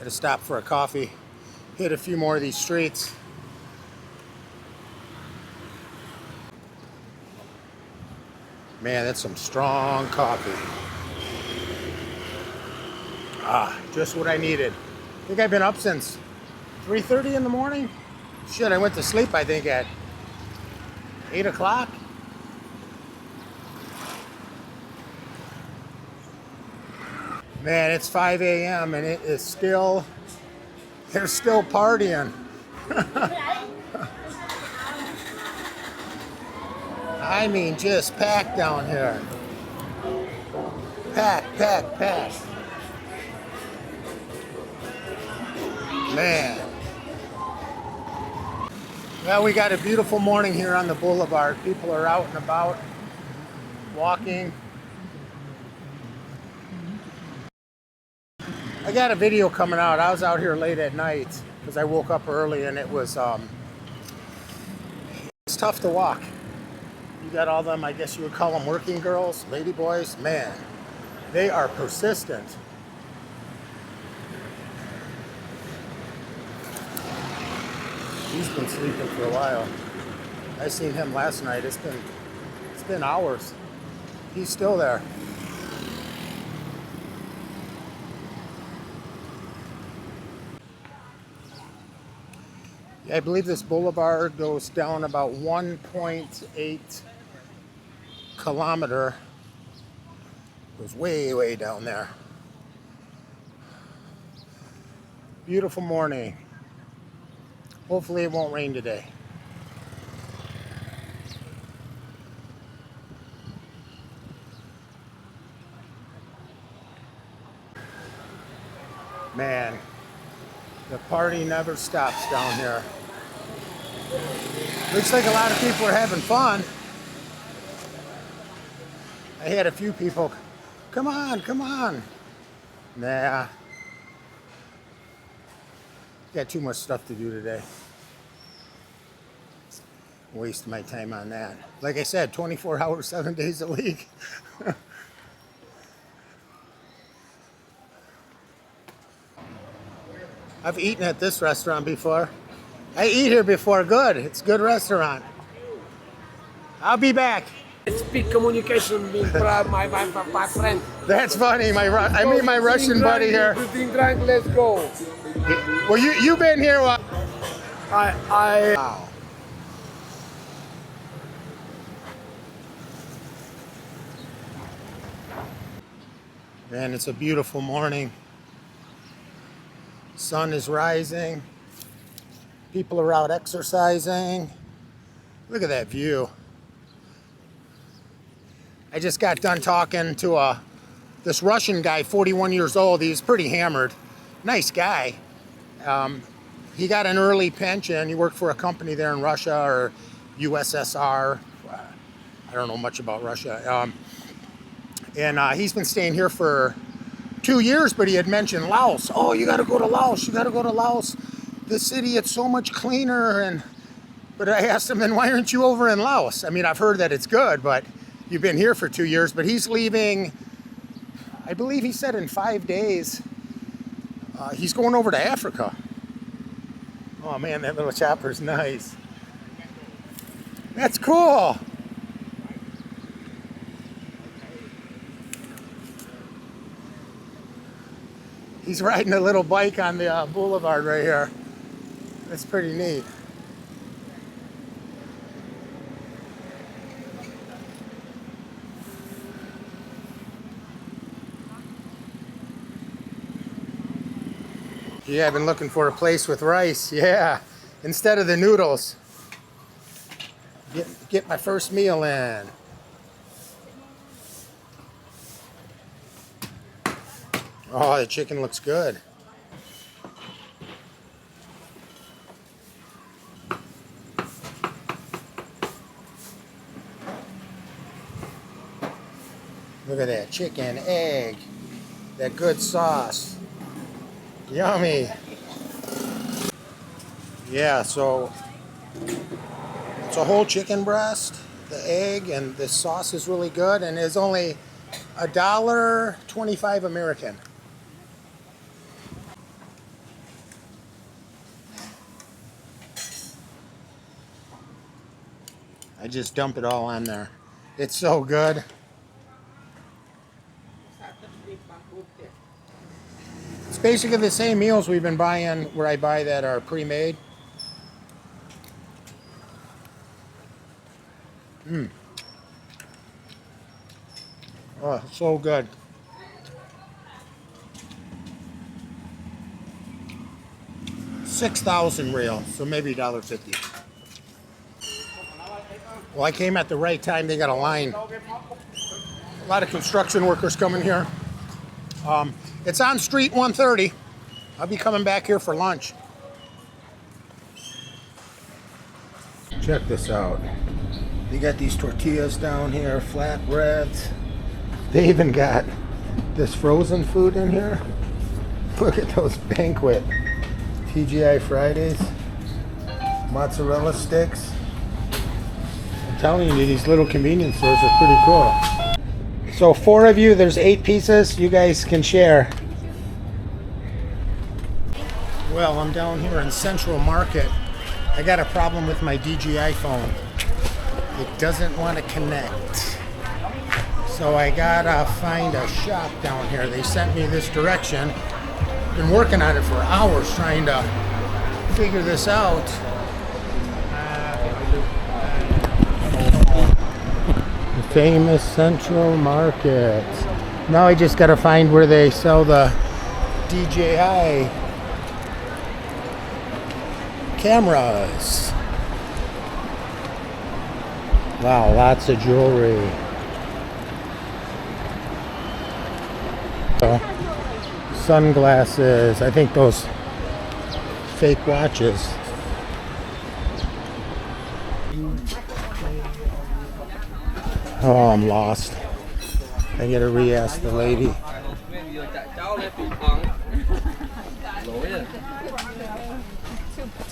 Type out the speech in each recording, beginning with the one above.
Had to stop for a coffee. Hit a few more of these streets. Man, that's some strong coffee. Ah, just what I needed. I think I've been up since 3:30 in the morning. Shit, I went to sleep, I think, at 8 o'clock. Man, it's 5 a.m. and it is still, they're still partying. I mean, just packed down here. Packed. Man. Well, we got a beautiful morning here on the boulevard. People are out and about, walking. I got a video coming out. I was out here late at night because I woke up early and it was it's tough to walk. You got all them, I guess you would call them working girls, lady boys. Man, they are persistent. He's been sleeping for a while. I seen him last night. It's been hours. He's still there. I believe this boulevard goes down about 1.8 kilometer. Goes way down there. Beautiful morning. Hopefully it won't rain today. Man, the party never stops down here. Looks like a lot of people are having fun. I had a few people, come on. Nah. Got too much stuff to do today. Waste my time on that. Like I said, 24 hours, 7 days a week. I've eaten at this restaurant before. I eat here before. Good. It's a good restaurant. I'll be back. Speak communication with my friend. That's funny. I meet my Russian buddy here. Drink, let's go. Well, you've been here. Wow. Man, it's a beautiful morning. Sun is rising. People are out exercising. Look at that view. I just got done talking to this Russian guy, 41 years old. He's pretty hammered. Nice guy. He got an early pension. He worked for a company there in Russia or USSR. I don't know much about Russia. And he's been staying here for 2 years, but he had mentioned Laos. Oh, you got to go to Laos. You got to go to Laos. The city, it's so much cleaner. But I asked him, then why aren't you over in Laos? I mean, I've heard that it's good, but you've been here for 2 years. But he's leaving, I believe he said in 5 days. He's going over to Africa. Oh man, that little chopper's nice. That's cool. He's riding a little bike on the boulevard right here. That's pretty neat. Yeah, I've been looking for a place with rice. Yeah, instead of the noodles. Get my first meal in. Oh, the chicken looks good. Look at that chicken, egg, that good sauce. Yummy. Yeah, so it's a whole chicken breast, the egg, and the sauce is really good, and it's only $1.25 American. I just dump it all on there. It's so good. It's basically the same meals we've been buying where I buy that are pre-made. Oh, so good. 6,000 real, so maybe $1.50. Well, I came at the right time. They got a line. A lot of construction workers coming here. It's on Street 130. I'll be coming back here for lunch. Check this out. They got these tortillas down here, flatbreads. They even got this frozen food in here. Look at those Banquet TGI Fridays, mozzarella sticks. I'm telling you, these little convenience stores are pretty cool. So 4 of you, there's 8 pieces. You guys can share. Well, I'm down here in Central Market. I got a problem with my DJI phone. It doesn't want to connect. So I gotta find a shop down here. They sent me this direction. Been working on it for hours trying to figure this out. The famous Central Market. Now I just gotta find where they sell the DJI cameras. Wow, lots of jewelry. Sunglasses, I think those fake watches. Oh, I'm lost. I gotta re-ask the lady.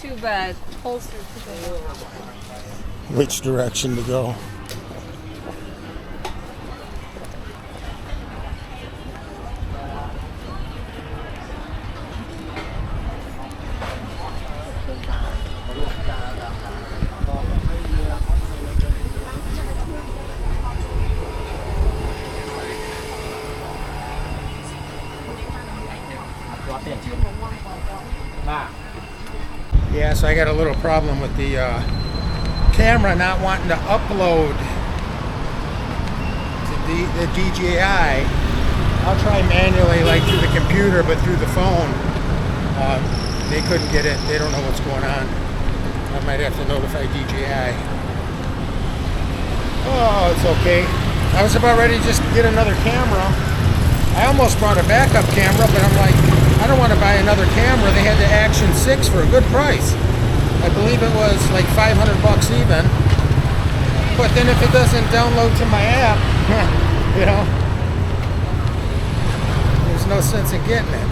Too bad. Holster. Which direction to go? Yeah, so I got a little problem with the camera not wanting to upload to the DJI. I'll try manually, like through the computer, but through the phone, they couldn't get it. They don't know what's going on. I might have to notify DJI. Oh, it's okay. I was about ready to just get another camera. I almost brought a backup camera, but I'm like, I don't want to buy another camera. They had the Action 6 for a good price. I believe it was like $500 even. But then if it doesn't download to my app, you know, there's no sense in getting it.